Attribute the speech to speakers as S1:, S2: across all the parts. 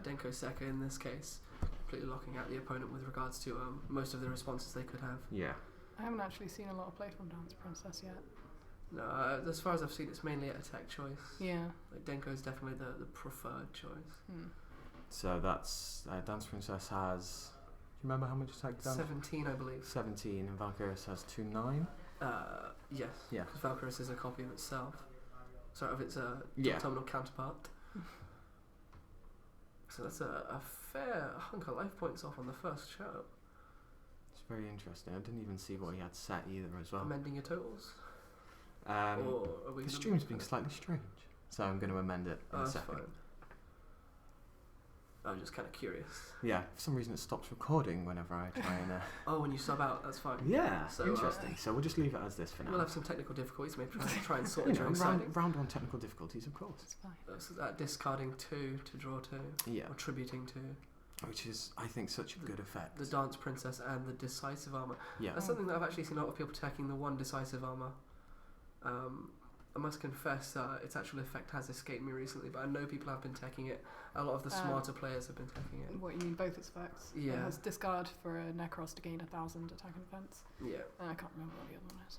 S1: Denko Sekka in this case, completely locking out the opponent with regards to most of the responses they could have.
S2: Yeah.
S3: I haven't actually seen a lot of play from Dance Princess yet.
S1: No, as far as I've seen, it's mainly a tech choice.
S3: Yeah.
S1: Like Denko is definitely the preferred choice.
S2: So that's Dance Princess has. Do you remember how much attack damage?
S1: 17, I believe.
S2: 17, and Valkyris has 2/9.
S1: Yes.
S2: Yeah.
S1: Because Valkyris is a copy of itself. Sorry, of its
S2: Yeah.
S1: terminal counterpart. So that's a fair hunk of life points off on the first show.
S2: It's very interesting. I didn't even see what he had set either as well.
S1: Amending your totals? Or are we
S2: The stream's being slightly strange, so I'm going to amend it in a
S1: that's
S2: second.
S1: fine. I'm just kind of curious.
S2: Yeah, for some reason it stops recording whenever I try and...
S1: Oh, when you sub out, that's fine.
S2: Yeah,
S1: So,
S2: interesting. So we'll just leave it as this for now.
S1: We'll have some technical difficulties, maybe try and sort
S2: You
S1: it
S2: know,
S1: during signing.
S2: round one technical difficulties, of course.
S3: It's fine.
S1: So that discarding 2 to draw 2,
S2: Yeah,
S1: or tributing 2.
S2: which is, I think, such a good effect.
S1: The Dance Princess and the Decisive Armour.
S2: Yeah,
S1: That's something that I've actually seen a lot of people taking the 1 Decisive Armour. I must confess its actual effect has escaped me recently, but I know people have been taking it. A lot of the smarter players have been taking it.
S3: What, you mean both its effects?
S1: Yeah.
S3: It has discard for a Necross to gain 1,000 attack and defense.
S1: Yeah.
S3: And I can't remember what the other one is.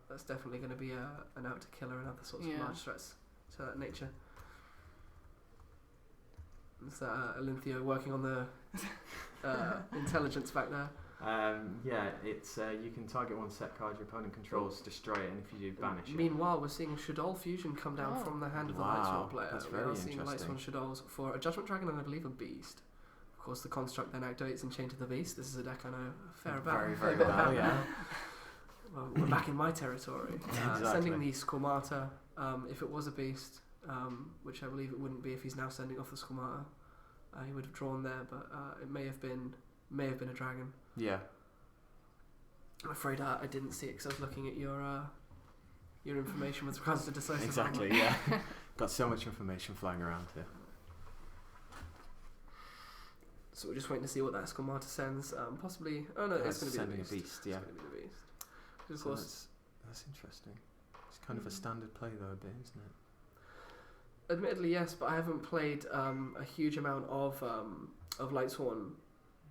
S1: That's definitely going to be an out to killer and other sorts of large threats to that nature. It's Alinthio working on the intelligence back there.
S2: yeah, it's you can target one set card your opponent controls, destroy it, and if you do, banish it.
S1: Meanwhile, we're seeing Shadol Fusion come down from the hand of the
S2: Wow,
S1: Lightsworn player.
S2: that's
S1: We
S2: very
S1: are seeing
S2: interesting.
S1: Lightsworn Shadols for a Judgment Dragon and I believe a Beast. Of course, the construct then activates and chain to the Beast. This is a deck I know fair about.
S2: Very, very
S1: bit
S2: well,
S1: about
S2: yeah.
S1: Well, we're back in my territory.
S2: Exactly.
S1: Sending the Squamata, if it was a Beast, which I believe it wouldn't be if he's now sending off the Squamata, he would have drawn there, but it may have been a dragon.
S2: Yeah.
S1: I'm afraid I didn't see it because I was looking at your information with regards to Decisive
S2: Exactly,
S1: Armor.
S2: yeah. Got so much information flying around here.
S1: So we're just waiting to see what that Squamata sends. Possibly. Oh no, it's going to be
S2: sending
S1: the Beast.
S2: a Beast, yeah.
S1: It's going to be the Beast. Of
S2: So
S1: course,
S2: that's interesting. It's kind of a standard play though, a bit, isn't it?
S1: admittedly yes, but I haven't played a huge amount of Lightsworn.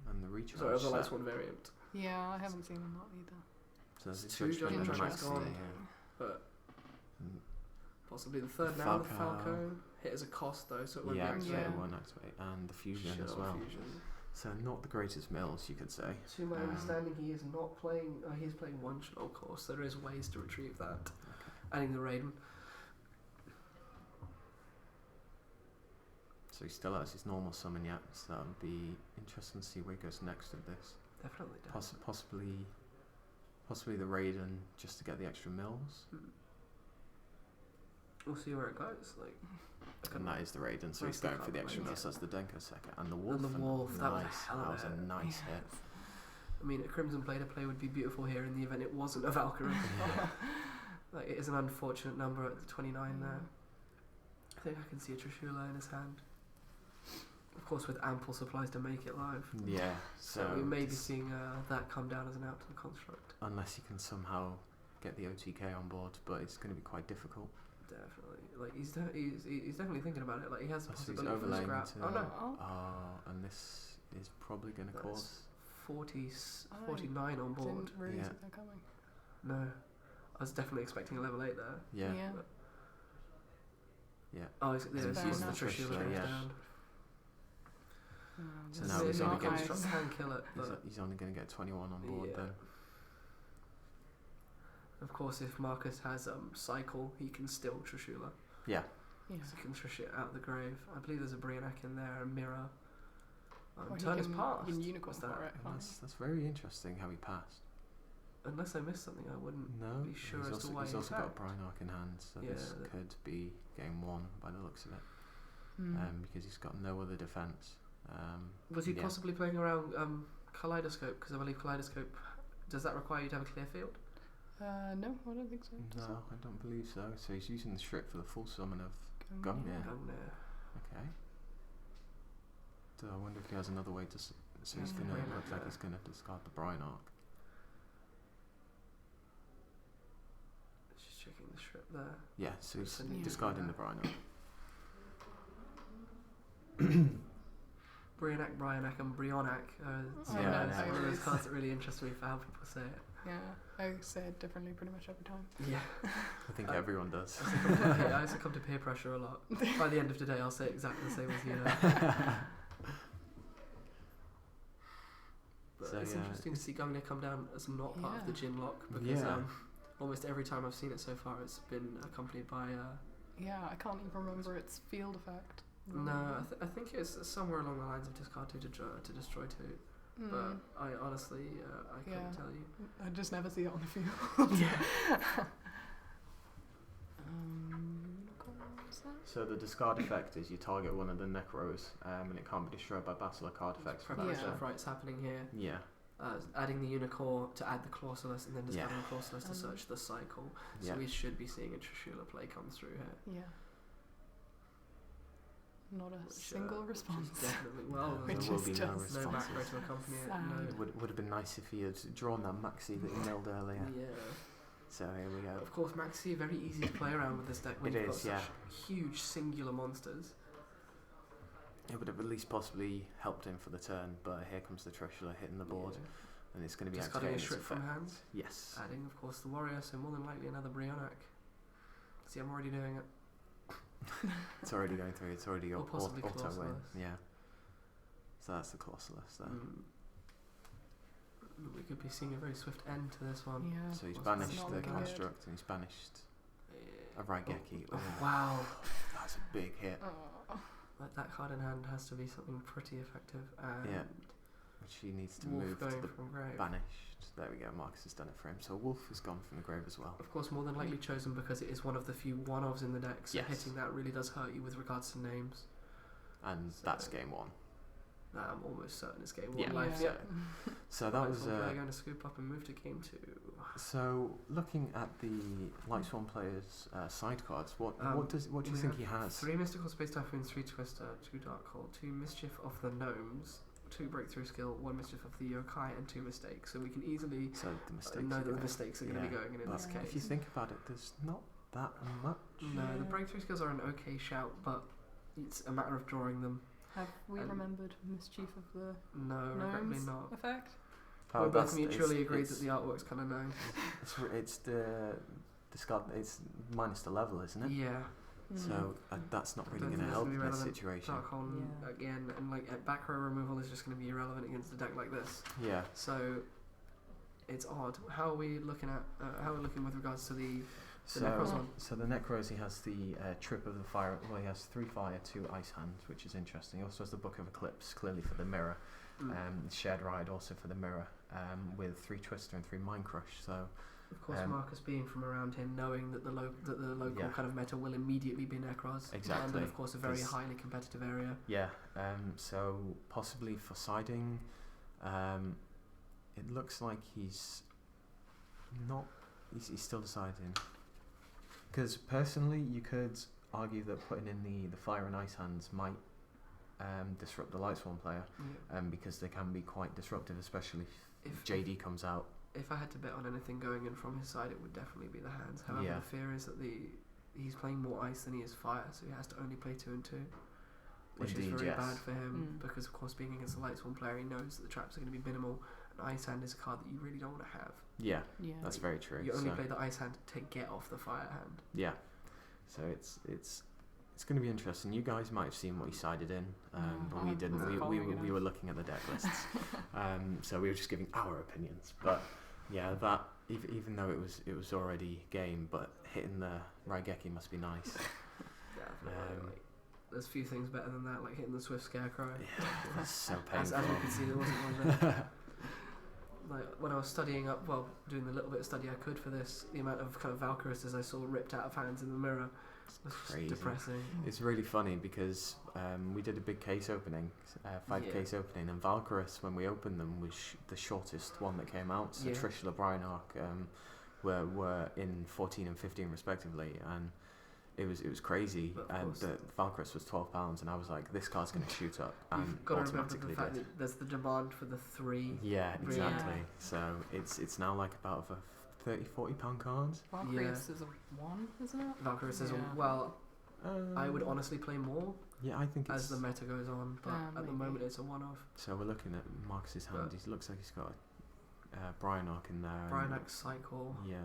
S2: And the recharge
S1: Sorry, of the
S2: set.
S1: Lightsworn variant.
S3: Yeah, I haven't seen them not either.
S2: So there's
S1: It's
S2: a
S1: 2
S2: Judgment
S1: Judgment
S2: and
S1: Dragons
S2: Maxi,
S1: gone.
S2: yeah.
S1: But
S2: Mm,
S1: possibly the third
S2: The
S1: now, the
S2: Falco.
S1: Falco. Hit as a cost though, so it won't
S2: yeah,
S1: be
S2: activate
S1: activated.
S3: Yeah.
S2: one, activate, and the fusion
S1: Shadow
S2: as well.
S1: Fusion.
S2: So not the greatest mills, you could say.
S1: To my
S2: Um,
S1: understanding, he is not playing. He is playing 1 Shadow course. So there is ways to retrieve that. Adding the Raiden.
S2: So he still has his normal summon yet, so that would be interesting to see where he goes next with this.
S1: Definitely.
S2: Possibly the Raiden just to get the extra mills.
S1: We'll see where it goes. Like,
S2: And that is the Raiden, so
S1: That's
S2: he's
S1: the
S2: going for the
S1: card
S2: extra
S1: one,
S2: mills.
S1: yeah.
S2: That's the Denko Sekka. And the Wolf.
S1: And the Wolf, that was a
S2: nice.
S1: hell of
S2: That was
S1: a
S2: a nice hit.
S1: I mean, a Crimson Blade play would be beautiful here in the event it wasn't a Valkyrie. Like, it is an unfortunate number at the 29 there. I think I can see a Trishula in his hand. Of course, with ample supplies to make it live.
S2: Yeah,
S1: So we may be seeing that come down as an out to the construct.
S2: unless you can somehow get the OTK on board, but it's going to be quite difficult.
S1: Definitely. Like, he's definitely thinking about it. Like, he has the
S2: So he's
S1: possibility for the
S2: overlaying
S1: scrap.
S2: to-
S1: Oh no.
S2: And this is probably going to
S1: That's
S2: cause...
S1: 49 on board.
S3: Didn't really
S2: Yeah.
S3: see that coming.
S1: No. I was definitely expecting a level 8 there.
S2: Yeah.
S3: Yeah.
S1: Oh, he's
S3: Fair
S1: using the
S3: enough.
S1: Trishula
S2: Yeah.
S1: down.
S2: So
S3: Just
S2: now he's
S3: the
S2: only
S1: the
S2: getting
S1: construct can kill it,
S2: He's,
S1: but
S2: he's only going to get 21 on board
S1: Yeah.
S2: then.
S1: of course, if Marcus has cycle, he can still Trishula.
S2: Yeah.
S3: Yeah.
S1: So he can Trish it out of the grave. I believe there's a Brianek in there, a Mirror.
S3: Or he
S1: Turn is
S3: can-
S1: passed.
S3: he can unicorn
S1: What's that?
S3: for it.
S2: And that's very interesting how he passed.
S1: Unless I missed something, I wouldn't
S2: No,
S1: be sure
S2: he's
S1: as
S2: also,
S1: to why
S2: he's
S1: he
S2: also got a
S1: attacked.
S2: Brian Arc in hand, so
S1: Yeah,
S2: this
S1: that-
S2: could be game 1 by the looks of it,
S3: Mm.
S2: because he's got no other defense.
S1: Was he
S2: yeah.
S1: possibly playing around Kaleidoscope? Because I believe Kaleidoscope, does that require you to have a clear field?
S3: No, I don't think so. Does
S2: No, I don't believe so. So he's using the strip for the full summon of
S3: it?
S2: Gungnir.
S1: Gungnir.
S2: Okay. So I wonder if he has another way to... So he's
S3: Yeah.
S2: going to
S1: Yeah.
S2: look like he's going to discard the Brian Arc.
S1: Just checking the strip there.
S2: Yeah, so he's
S1: Sending
S3: it
S2: discarding
S1: there.
S2: the Brian Arc.
S1: Brionac, and Brionac.
S3: Oh,
S2: Yeah,
S3: no,
S2: no.
S1: One of those
S3: it's-
S1: cards that really interest me for how people say it.
S3: Yeah, I say it differently pretty much every time.
S1: Yeah.
S4: I think everyone does.
S1: I succumb to peer pressure a lot. By the end of the day, I'll say exactly the same as you know. But
S4: So,
S1: it's
S4: yeah,
S1: interesting to see Gungnir come down as not part of the
S3: Yeah.
S1: Jin lock because
S4: Yeah.
S1: almost every time I've seen it so far, it's been accompanied by.
S3: Yeah, I can't even remember its field effect.
S1: No, I think it's somewhere along the lines of discard 2 to destroy 2.
S3: Mm.
S1: But I honestly, I couldn't
S3: Yeah.
S1: tell you.
S3: I just never see it on the field.
S1: Yeah.
S3: What was that?
S2: So the discard effect is you target one of the Necros, and it can't be destroyed by battle or card effects for that.
S1: Preparation
S3: Yeah.
S1: of rights happening here.
S2: Yeah.
S1: Adding the Unicorn to add the Clausulus and then discarding
S2: Yeah.
S1: the Clausulus to
S3: Um,
S1: search the cycle. So
S2: Yeah.
S1: we should be seeing a Trishula play come through here.
S3: Yeah. Not a
S1: Which,
S3: single
S1: which is
S3: response.
S1: definitely well.
S3: Which
S4: There will
S3: is
S4: be no
S3: just
S1: no
S4: responses.
S1: macro to accompany it.
S3: sad.
S1: No.
S4: It would have been nice if he had drawn that maxi that he milled earlier.
S1: Yeah.
S4: So here we go.
S1: Of course, Maxi, very easy to play around with this deck when
S4: It
S1: you've got
S4: is,
S1: such
S4: yeah.
S1: huge singular monsters.
S4: It would have at least possibly helped him for the turn, but here comes the Trishula hitting the board,
S1: Yeah.
S4: and it's going to be
S1: Discarding a
S4: activating its
S1: Shrip from
S4: effect.
S1: hands.
S4: Yes.
S1: Adding, of course, the Warrior, so more than likely another Brionac. See, I'm already doing it.
S4: It's already going through. It's already
S1: Or possibly
S4: auto win.
S1: Clausulus.
S4: Yeah. So that's the Clausulus there.
S1: We could be seeing a very swift end to this one.
S3: Yeah.
S4: So he's
S1: It's
S4: banished
S3: not
S4: the
S3: looking good.
S4: construct and he's banished a
S1: Oh,
S4: Raigeki. Oh,
S1: wow.
S4: that's a big hit.
S3: Oh.
S1: Like that card in hand has to be something pretty effective. And
S4: Yeah. Which he needs to
S1: Wolf
S4: move to
S1: going
S4: the
S1: from grave.
S4: banished. There we go. Marcus has done it for him. So Wolf has gone from the grave as well.
S1: Of course, more than likely chosen because it is one of the few one-offs in the deck, so
S4: Yes.
S1: hitting that really does hurt you with regards to names.
S4: And
S1: So-
S4: that's game one.
S1: I'm almost certain it's game one.
S4: Yeah.
S1: Life,
S3: Yeah.
S4: So that was.
S1: Lightsworn going to scoop up and move to game 2.
S4: So looking at the Lightsworn players' side cards, what do you
S1: we
S4: think
S1: have
S4: he has?
S1: 3 Mystical Space Typhoons, 3 Twister, 2 Dark Hole, 2 Mischief of the Gnomes, 2 Breakthrough Skill, 1 Mischief of the Yokai, and 2 Mistakes. So we can easily
S4: So the mistakes.
S1: know
S4: are
S1: that the
S4: gonna-
S1: mistakes are going to be
S4: yeah,
S1: going in
S4: but
S1: this
S3: Yeah.
S4: if you
S1: case.
S4: think about it, there's not that much.
S1: No, the
S3: Yeah.
S1: Breakthrough Skills are an okay shout, but it's a matter of drawing them.
S3: Have we
S1: And-
S3: remembered Mischief of the
S1: No, regrettably
S3: Gnomes
S1: not.
S3: effect?
S4: Oh,
S1: We both
S4: that's-
S1: mutually
S4: it's-
S1: agreed
S4: it's-
S1: that the artwork's kind of nice.
S4: It's the discard. It's minus the level, isn't it?
S1: Yeah.
S4: So that's not
S1: I
S4: really
S1: don't
S4: going to
S1: think that's
S4: help
S1: gonna be
S4: in this
S1: relevant.
S4: situation.
S1: Dark Hole
S3: Yeah.
S1: again, and like back row removal is just going to be irrelevant against a deck like this.
S4: Yeah.
S1: So it's odd. How are we looking at? How are we looking with regards to the
S4: So,
S1: Necros one?
S4: so the Necros, he has the Trip of the Fire. Well, he has 3 fire, 2 ice hands, which is interesting. He also has the Book of Eclipse, clearly for the mirror. Shared Ride also for the mirror, with 3 Twister and 3 Mind Crush. So
S1: Of course, Marcus being from around here, knowing that the local
S4: Yeah.
S1: kind of meta will immediately be Necros.
S4: Exactly.
S1: And then, of course, a very
S4: 'Cause-
S1: highly competitive area.
S4: yeah, so possibly for siding, it looks like he's not. He's still deciding. Because personally, you could argue that putting in the fire and ice hands might disrupt the Lightsworn player,
S1: Yeah.
S4: because they can be quite disruptive, especially if
S1: If
S4: JD comes out.
S1: if I had to bet on anything going in from his side, it would definitely be the hands. However,
S4: Yeah.
S1: the fear is that he's playing more ice than he is fire, so he has to only play 2 and 2, which
S4: Indeed,
S1: is very
S4: yes.
S1: bad for him
S3: Mm.
S1: because, of course, being against a Lightsworn player, he knows that the traps are going to be minimal. And ice hand is a card that you really don't want to have.
S4: Yeah,
S3: Yeah.
S4: that's very true.
S1: You only
S4: so,
S1: play the ice hand to get off the fire hand.
S4: yeah, so it's going to be interesting. You guys might have seen what he sided in, but we
S3: I
S4: didn't.
S3: wasn't
S4: We
S3: following
S4: we
S3: enough.
S4: were looking at the deck lists, so we were just giving our opinions. But yeah, that even though it was already game, but hitting the Raigeki must be nice.
S1: Definitely. Like, there's few things better than that, like hitting the Swift Scarecrow.
S4: Yeah, that's so
S1: As
S4: painful.
S1: we can see, there wasn't one there. Like when I was studying up, well, doing the little bit of study I could for this, the amount of kind of Valkyries I saw ripped out of hands in the mirror was just
S4: Crazy.
S1: depressing.
S4: It's really funny because we did a big case opening, 5
S1: Yeah.
S4: case opening, and Valkyris, when we opened them, was the shortest one that came out. So
S1: Yeah.
S4: Trishula, Brionac were in 14 and 15 respectively, and it was crazy.
S1: But of
S4: And
S1: course-
S4: the Valkyris was £12, and I was like, this card's going to shoot up, and
S1: You've got to remember
S4: automatically
S1: the fact
S4: did.
S1: that there's the demand for the 3.
S4: Yeah,
S1: Yeah.
S4: exactly. So it's now like about a £30-40 card.
S3: Valkyries is a 1, isn't it?
S1: Valkyries as
S3: Yeah.
S1: well. I would honestly play more
S4: Yeah, I think
S1: as
S4: it's.
S1: the meta goes on, but at the
S3: maybe.
S1: moment it's a one-off.
S4: So we're looking at Marcus's hand.
S1: But-
S4: He looks like he's got a Brian Arc in there.
S1: Brian
S4: and-
S1: Axe Cycle.
S4: Yeah.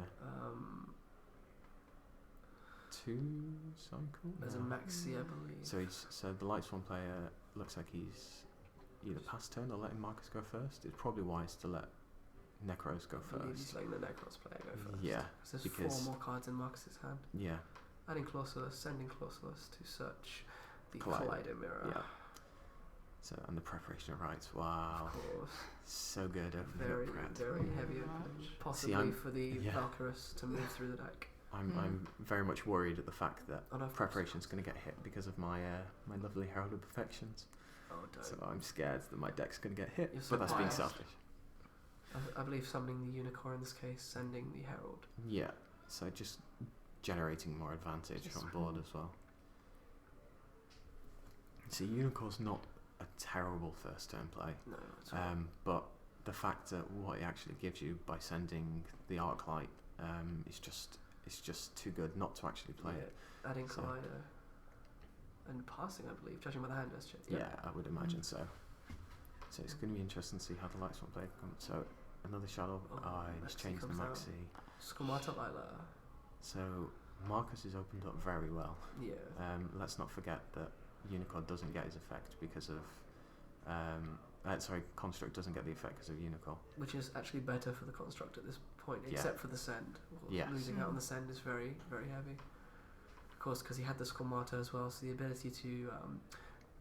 S4: 2 cycle.
S1: There's a
S4: No.
S1: Maxi, I believe.
S4: So the Lightsworn player looks like he's either pass turn or letting Marcus go first. It's probably wise to let Necros go
S1: I believe he's
S4: first.
S1: letting the Necross player go first.
S4: Yeah,
S1: 'Cause there's
S4: because-
S1: 4 more cards in Marcus's hand.
S4: Yeah,
S1: Adding Clausulus, sending Clausulus to search the
S4: Collider.
S1: Collider Mirror.
S4: yeah. So and the preparation of rights. Wow,
S1: Of course.
S4: so good.
S1: Very,
S4: Prep.
S1: very heavy
S3: Much.
S1: opening. Possibly
S4: I'm-
S1: for the
S4: yeah.
S1: Valkyrus to move through the deck.
S4: I'm very much worried at the fact that
S1: Oh, no, of course.
S4: preparation's going to get hit because of my my lovely Herald of Perfections.
S1: Oh, don't.
S4: So I'm scared that my deck's going to get hit.
S1: You're so
S4: But that's being
S1: biased.
S4: selfish.
S1: I believe summoning the Unicorn in this case, sending the Herald.
S4: Yeah. So just generating more advantage
S3: Just
S4: on board as well. See, Unicorn's not a terrible first turn play.
S1: No, it's not.
S4: But the fact that what it actually gives you by sending the Arclight is just too good not to actually play it.
S1: Adding
S4: So-
S1: Collider. And passing, I believe, judging by the hand gesture.
S4: Yeah, I would imagine so. So it's going to be interesting to see how the Lightsworn play comes. So another Shadow.
S1: Oh,
S4: I just
S1: Maxi
S4: changed the
S1: comes out.
S4: Maxi.
S1: Skumata Lila.
S4: So Marcus has opened up very well.
S1: Yeah.
S4: Let's not forget that Unicorn doesn't get his effect because of. Construct doesn't get the effect because of Unicorn.
S1: Which is actually better for the construct at this point,
S4: Yeah.
S1: except for the send.
S4: Yes.
S1: Losing out on the send is very, very heavy. Of course, because he had the Skumata as well, so the ability to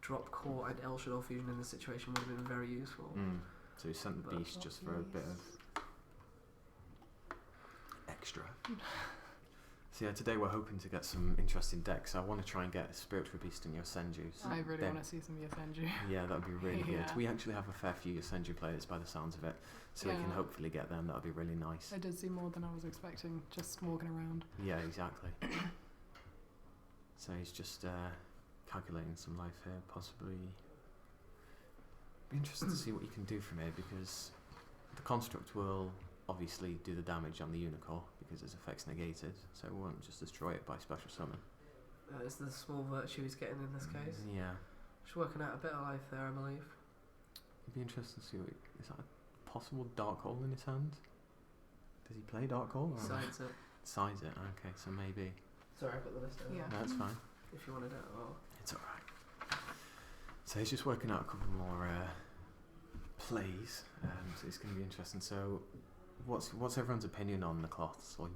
S1: drop core and El Shadow Fusion in this situation would have been very useful.
S4: So he sent the
S1: But-
S4: beast just for a bit of extra. So yeah, today we're hoping to get some interesting decks. I want to try and get Spiritual Beast and Yosenju.
S3: I really want to see some Yosenju.
S4: Yeah, that would be really good.
S3: Yeah.
S4: We actually have a fair few Yosenju players by the sounds of it, so we can
S3: Yeah.
S4: hopefully get them. That would be really nice.
S3: I did see more than I was expecting, just walking around.
S4: Yeah, exactly. So he's just calculating some life here, possibly. Be interested to see what you can do from here because the construct will obviously do the damage on the Unicorn because its effect's negated, so it won't just destroy it by special summon.
S1: It's the small virtue he's getting in this case.
S4: Yeah,
S1: Just working out a bit of life there, I believe.
S4: it'd be interesting to see what is that a possible Dark Hole in his hand? Does he play Dark Hole? Or
S1: Besides it.
S4: size it? Okay, so maybe.
S1: Sorry, I've got the list over
S3: Yeah.
S1: there.
S4: No, that's fine.
S1: If you wanted it, well.
S4: It's alright. So he's just working out a couple more plays, so it's going to be interesting. So, what's everyone's opinion on Necloths or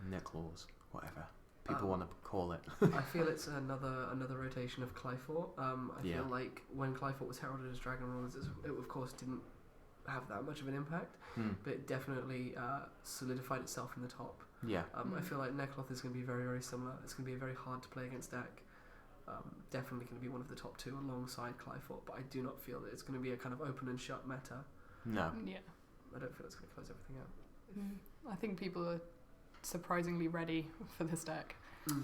S4: Neclaws, whatever people want to call it?
S1: I feel it's another rotation of Clyfort. I
S4: Yeah.
S1: feel like when Clyfort was heralded as Dragon Rulers, it of course didn't have that much of an impact, but it definitely solidified itself in the top.
S4: Yeah,
S1: I feel like Necloth is going to be very, very similar. It's going to be a very hard to play against deck. Definitely going to be one of the top 2 alongside Clyfort, but I do not feel that it's going to be a kind of open and shut meta.
S4: no,
S3: Yeah.
S1: I don't feel it's going to close everything out.
S3: I think people are surprisingly ready for this deck.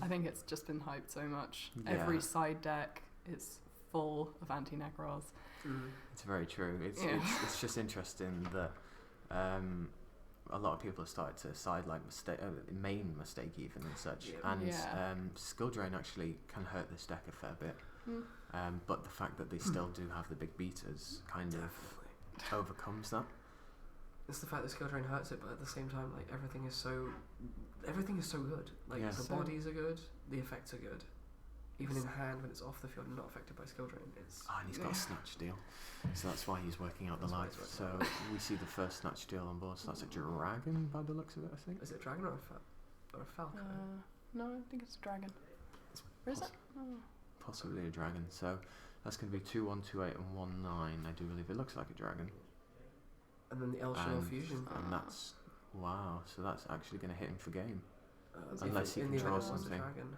S3: I think it's just been hyped so much.
S4: Yeah.
S3: Every side deck is full of anti-Necros.
S4: it's very true.
S3: Yeah.
S4: It's just interesting that a lot of people have started to side like main mistake even and such,
S1: Yeah.
S4: and
S3: Yeah.
S4: skill drain actually can hurt this deck a fair bit.
S3: Mm.
S4: But the fact that they still do have the big beaters kind of
S1: Definitely.
S4: overcomes that.
S1: It's the fact that skill drain hurts it, but at the same time, like everything is so good. Like
S4: Yeah.
S1: the
S3: So-
S1: bodies are good, the effects are good. Even in hand when it's off the field and not affected by skill drain, it's
S4: And he's got a snatch deal, so that's why he's working out the
S1: That's why
S4: life.
S1: he's
S4: So
S1: working
S4: we see the first snatch deal on board. So that's a dragon by the looks of it, I think.
S1: Is it a dragon or a falcon?
S3: No, I think it's a dragon. Or is it? Oh.
S4: Possibly a dragon. So that's going to be 2-1, 2-8, and 1-9. I do believe it looks like a dragon.
S1: And then the El Shadow
S4: And-
S1: fusion.
S4: And that's wow. So that's actually going to hit him for game.
S1: if
S4: Unless he
S1: in
S4: can
S1: the
S4: draw
S1: event it was a
S4: something.
S1: dragon.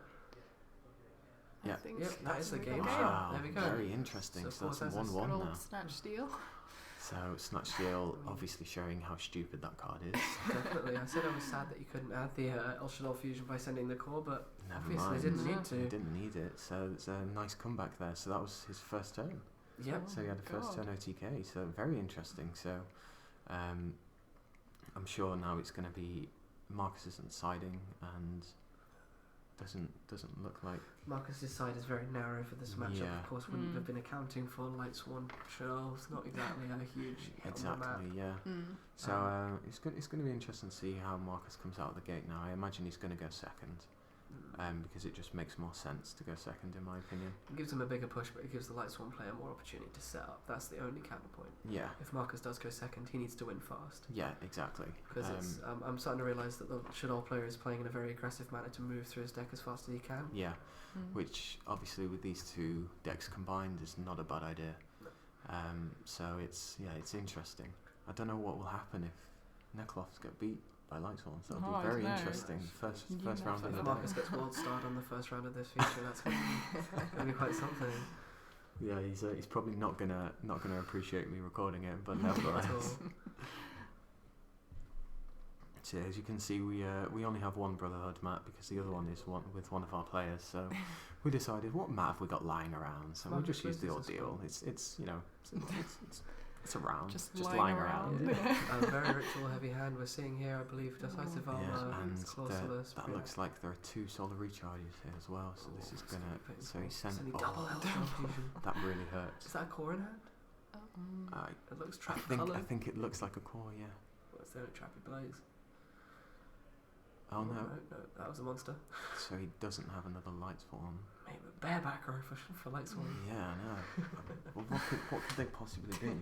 S4: Yeah.
S3: I think
S1: Yep, that
S3: that's
S1: is the
S3: the
S1: game.
S4: Wow,
S1: There we go.
S4: very interesting.
S1: So
S4: So that's
S1: four
S4: a
S1: senses.
S4: 1-1
S3: good
S4: now.
S3: old snatch steal.
S4: So snatch deal, obviously showing how stupid that card is.
S1: Definitely. I said I was sad that you couldn't add the El Shadow fusion by sending the core, but
S4: Never
S1: obviously
S4: mind.
S1: didn't
S3: No.
S1: need to.
S4: He didn't need it, so it's a nice comeback there. So that was his first turn.
S1: Yep.
S3: Oh
S4: So he had a
S3: my
S4: first
S3: God.
S4: turn OTK. So very interesting. So I'm sure now it's going to be Marcus isn't siding, and doesn't look like.
S1: Marcus's side is very narrow for this matchup.
S4: Yeah.
S1: Of course, wouldn't have been accounting for Lightsworn Shells. Not exactly a huge hit on the map.
S4: Exactly, yeah. So it's going to be interesting to see how Marcus comes out of the gate now. I imagine he's going to go second, because it just makes more sense to go second, in my opinion.
S1: It gives him a bigger push, but it gives the Lightsworn player more opportunity to set up. That's the only counterpoint.
S4: Yeah.
S1: If Marcus does go second, he needs to win fast.
S4: Yeah, exactly.
S1: Because I'm starting to realise that the Shadow player is playing in a very aggressive manner to move through his deck as fast as he can.
S4: Yeah, which obviously with these two decks combined is not a bad idea. So it's interesting. I don't know what will happen if Necloth get beat by Lightsworn. So it'll be very interesting. First round of the
S1: If
S4: day.
S1: Marcus gets world starred on the first round of this feature, that's going to be quite something.
S4: Yeah, he's probably not gonna appreciate me recording it, but
S1: Not at
S4: nevertheless.
S1: all.
S4: So as you can see, we only have one Brotherhood map because the other one is with one of our players. So we decided, what map have we got lying around? So we'll just use the ordeal. It's around, just lying around.
S1: Yeah. A very ritual heavy hand we're seeing here, I believe. Decisive armor,
S4: and
S1: Colossalus.
S4: that looks like there are 2 solar recharges here as well. So this is gonna. So he sent.
S1: double health transfusion.
S4: That really hurts.
S1: Is that a core in hand? It looks
S4: I
S1: trap
S4: think
S1: coloured.
S4: it looks like a core. Yeah.
S1: What's there? Trappy blaze.
S4: Oh no.
S1: No, that was a monster.
S4: So he doesn't have another Lightsworn.
S1: Maybe a bareback row for Lightsworn.
S4: Yeah, I know. Well, what could they possibly be?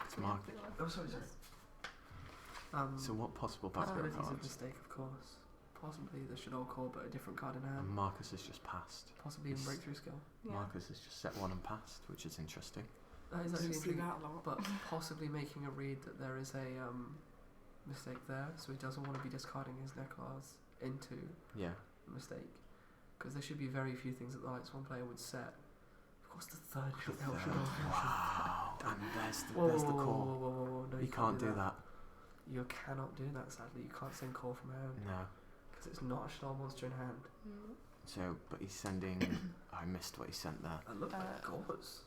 S4: It's Mark.
S1: Oh, sorry.
S4: So what possible
S1: That's
S4: background
S1: a
S4: cards?
S1: mistake, of course. Possibly the Shadow Core, but a different card in hand.
S4: Marcus has just passed.
S1: Possibly in
S4: It's-
S1: breakthrough skill.
S4: Marcus has just set one and passed, which is interesting.
S1: That is
S3: I
S1: actually
S3: see
S1: intriguing.
S3: that a lot.
S1: But possibly making a read that there is a mistake there, so he doesn't want to be discarding his Necloth into
S4: Yeah.
S1: a mistake. Because there should be very few things that the Lightsworn player would set. Of course, the third Shadow.
S4: Wow. And there's the
S1: Whoa,
S4: core.
S1: no,
S4: You can't do that.
S1: You cannot do that, sadly. You can't send core from hand.
S4: No.
S1: Because it's not a Shadow monster in hand.
S4: So, but he's sending. I missed what he sent there.
S1: That looked like Gauze.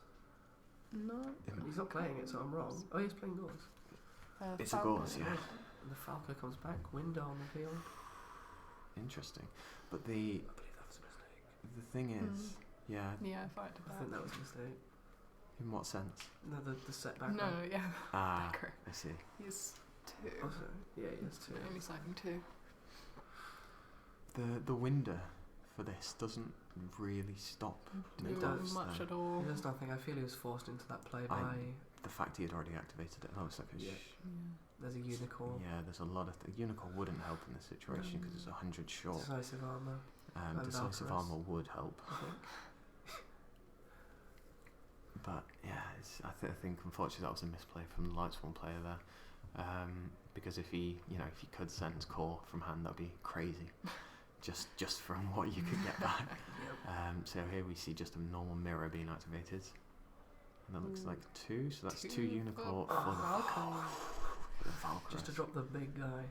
S3: No.
S1: He's not playing it, so I'm wrong. Oh, he's playing Gauze.
S4: It's a Gauze, yeah.
S1: And the Falco comes back, window on the field.
S4: Interesting. But the
S1: I believe that was a mistake.
S4: the thing is, yeah.
S3: Yeah, if I had to
S1: I think that was a mistake.
S4: In what sense?
S1: No, the setback.
S3: No, yeah.
S4: Ah,
S3: Backer.
S4: I see.
S3: He's 2.
S1: Also, yeah, he has 2.
S3: Only citing 2.
S4: The window for this doesn't really stop.
S3: Do
S1: It does,
S3: much
S4: though.
S3: at all.
S1: He does nothing. I feel he was forced into that play by.
S4: The fact he had already activated it. That was like a.
S1: Yeah. There's a unicorn.
S4: Yeah, there's a lot of. Unicorn wouldn't help in this situation because it's 100 short.
S1: Decisive armor. and
S4: Decisive
S1: Valkyries.
S4: armor would help.
S1: I think.
S4: But yeah, I think unfortunately that was a misplay from the Lightsworn player there, because if he could send core from hand, that'd be crazy, just from what you could get back.
S1: Yep.
S4: So here we see just a normal mirror being activated, and that looks like 2. So that's 2 unicorn for the Valkyrie.
S1: Just to drop the big guy.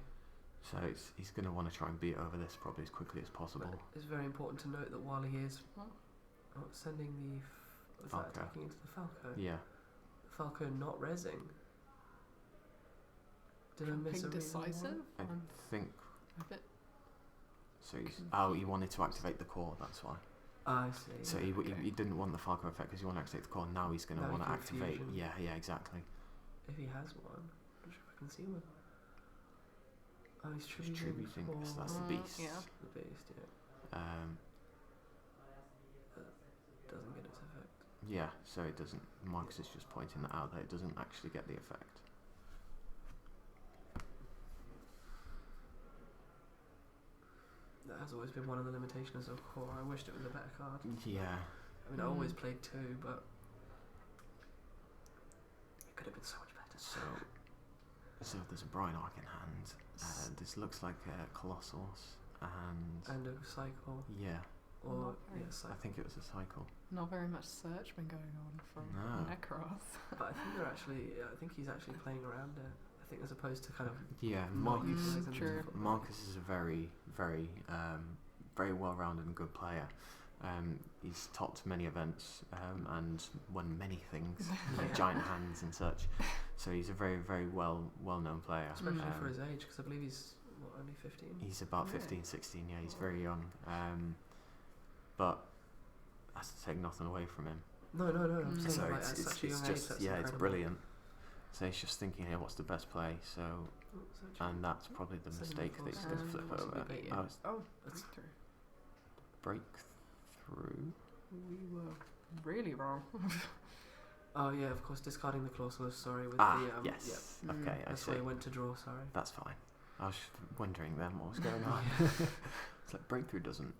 S4: So he's going to want to try and beat over this probably as quickly as possible.
S1: But it's very important to note that while he is sending the was that
S4: Falco.
S1: attacking into the Falco?
S4: Yeah.
S1: Falco not rezzing. Did I miss a reason why?
S3: decisive?
S4: I think
S3: A bit.
S4: so. He wanted to activate the core. That's why.
S1: I see.
S4: So he didn't want the Falco effect because he wanted to activate the core. Now he's going to
S1: Now he
S4: want to
S1: can
S4: activate.
S1: fusion.
S4: Yeah, exactly.
S1: If he has one, I'm not sure if I can see one. Oh, he's
S4: He's tributing. So that's the beast.
S3: Yeah.
S1: the beast. Yeah, doesn't get its effect.
S4: Yeah. So it doesn't. Marcus is just pointing that out that it doesn't actually get the effect.
S1: That has always been one of the limitations of core. I wished it was a better card.
S4: Yeah.
S1: I mean, I always played 2, but it could have been so much better.
S4: So there's a Brian Arc in hand. This looks like a Colossus and
S1: And a cycle,
S4: yeah.
S1: or
S3: Not
S1: yeah,
S4: I
S1: cycle.
S4: think it was a cycle.
S3: Not very much search been going on from
S4: No.
S3: Necroth.
S1: But I think they're actually. I think he's actually playing around it. I think as opposed to kind of
S4: Yeah.
S1: not
S4: Marcus.
S1: utilising
S3: true.
S1: them for-
S4: Marcus is a very, very, very well-rounded and good player. He's topped many events and won many things, like
S1: Yeah.
S4: giant hands and such. So he's a very, very well-known player.
S1: Especially for his age, because I believe he's what, only 15?
S4: He's about
S3: Yeah.
S4: 15, 16. Yeah, he's very young. But that's to take nothing away from him.
S1: No. I'm
S3: Mm.
S1: saying
S4: So
S1: like, at such a young age,
S4: just
S1: that's
S4: it's
S1: incredible.
S4: brilliant. So he's just thinking here, what's the best play? So,
S1: Oh, so
S4: and that's probably the
S1: So
S4: mistake that he's going to flip
S1: Necloth
S4: over.
S1: possibly beat
S4: Oh,
S1: him.
S4: it's
S3: Oh,
S1: That's-
S4: breakthrough.
S3: we were really wrong.
S1: Oh yeah, of course, discarding the Clauselus, sorry, with
S4: Ah,
S1: the
S4: yes.
S3: Mm.
S4: Okay, I
S1: that's
S4: see.
S1: why I went to draw, sorry.
S4: That's fine. I was wondering then what was going on. It's like breakthrough doesn't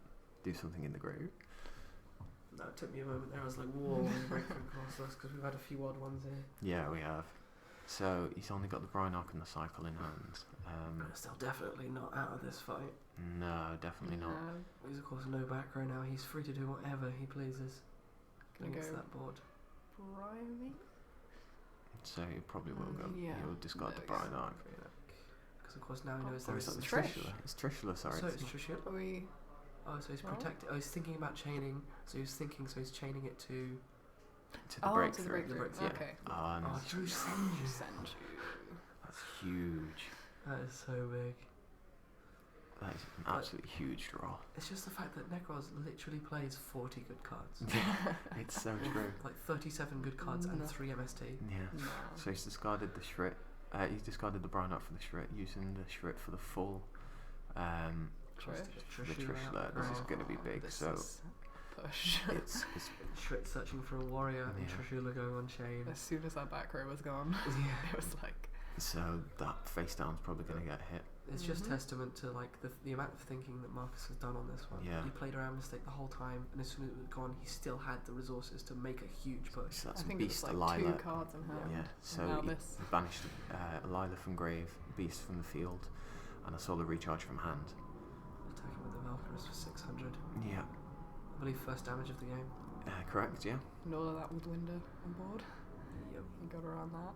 S4: do something in the grave.
S1: No, it took me a moment there, I was like, whoa, breakthrough Clauselus, because we've had a few odd ones here.
S4: Yeah, we have. So he's only got the Brynark and the Cycle in hand.
S1: But still definitely not out of this fight.
S4: No, definitely not.
S1: He's of course no back row now, he's free to do whatever he pleases
S3: Gonna
S1: against
S3: go
S1: that board.
S3: Briny?
S4: So he probably will go.
S3: Yeah.
S4: He'll discard the
S3: There we go.
S4: Brynark.
S1: Because of course now he knows
S4: Oh,
S1: there
S4: is
S1: is
S4: that the
S3: Trish.
S4: Trishula? It's Trishula, sorry.
S1: So
S4: it's
S1: it's Trishula?
S3: Are we?
S1: Oh, so he's
S3: Right.
S1: protecting. Oh, he's thinking about chaining. So he's chaining it to.
S4: to the
S3: Oh,
S4: breakthrough.
S3: to the breakthrough.
S1: breakthrough,
S4: yeah.
S3: Okay.
S4: Oh,
S1: Oh,
S4: nice.
S1: Drew Senju.
S3: Send you.
S4: That's huge.
S1: That is so big.
S4: That is an absolutely huge draw.
S1: It's just the fact that Necroz literally plays 40 good cards.
S4: It's so true.
S1: Like 37 good cards and
S3: No.
S1: 3 MST.
S4: Yeah.
S3: No.
S4: So he's discarded the Shrit. He's discarded the Brynark for the Shrit, using the Shrit for the full.
S3: Trish.
S4: The Trishula. This is going to be big.
S3: This
S4: So
S3: is push.
S4: it's
S1: Shrit searching for a warrior and
S4: Yeah.
S1: Trishula going on chain.
S3: As soon as that back row was gone,
S1: Yeah.
S3: it was like.
S4: so that face down's probably going to get hit.
S1: It's just
S3: Mhm.
S1: testament to like the amount of thinking that Marcus has done on this one.
S4: Yeah.
S1: He played around mistake the whole time, and as soon as it was gone, he still had the resources to make a huge push.
S4: So that's
S3: I
S4: a
S3: think it was
S4: Beast
S3: like
S4: Lila.
S3: 2 cards in hand.
S4: Yeah. So
S3: now
S4: he
S3: this.
S4: banished Lila from grave, Beast from the field, and a Solar Recharge from hand.
S1: Attacking with the Valkyries for 600.
S4: Yeah.
S1: I believe first damage of the game.
S4: Correct. Yeah.
S3: And all of that with Winder on board.
S1: Yep.
S3: You got around that.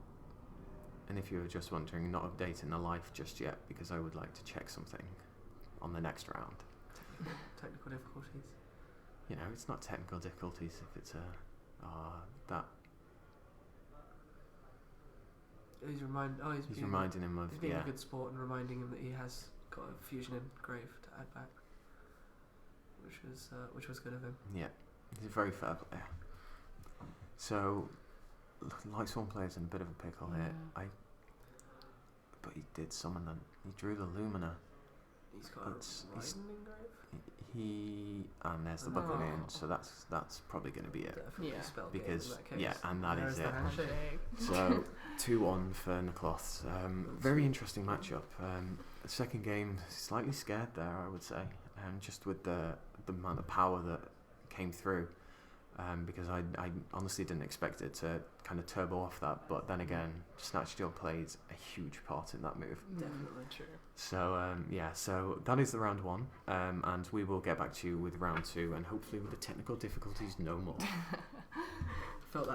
S4: And if you were just wondering, not updating the life just yet because I would like to check something on the next round.
S1: Technical difficulties.
S4: You know, it's not technical difficulties if it's that
S1: He's
S4: he's
S1: being,
S4: reminding him of
S1: he's being
S4: yeah.
S1: a good sport and reminding him that he has got a fusion in grave to add back, which was good of him.
S4: Yeah, he's a very fair player. So, Lightsworn player's in a bit of a pickle here.
S3: Yeah.
S4: But he did summon them. He drew the Lumina.
S1: He's got
S4: It's-
S1: a
S4: he's-
S1: Raiden in grave.
S4: And there's the
S1: Oh.
S4: Buccaneer, so that's probably going to be it.
S1: Definitely
S3: Yeah.
S1: a spell game
S4: Because
S1: in that case.
S4: yeah, and that
S1: There's
S4: is
S1: the
S4: it.
S1: handshake.
S4: So 2-1 for Necloth. Very interesting matchup. The second game, slightly scared there, I would say, just with the amount of power that came through. Because I honestly didn't expect it to kind of turbo off that, but then again, Snatch Steal plays a huge part in that move.
S1: Definitely.
S3: True.
S4: So so that is the round 1, and we will get back to you with round 2, and hopefully with the technical difficulties no more.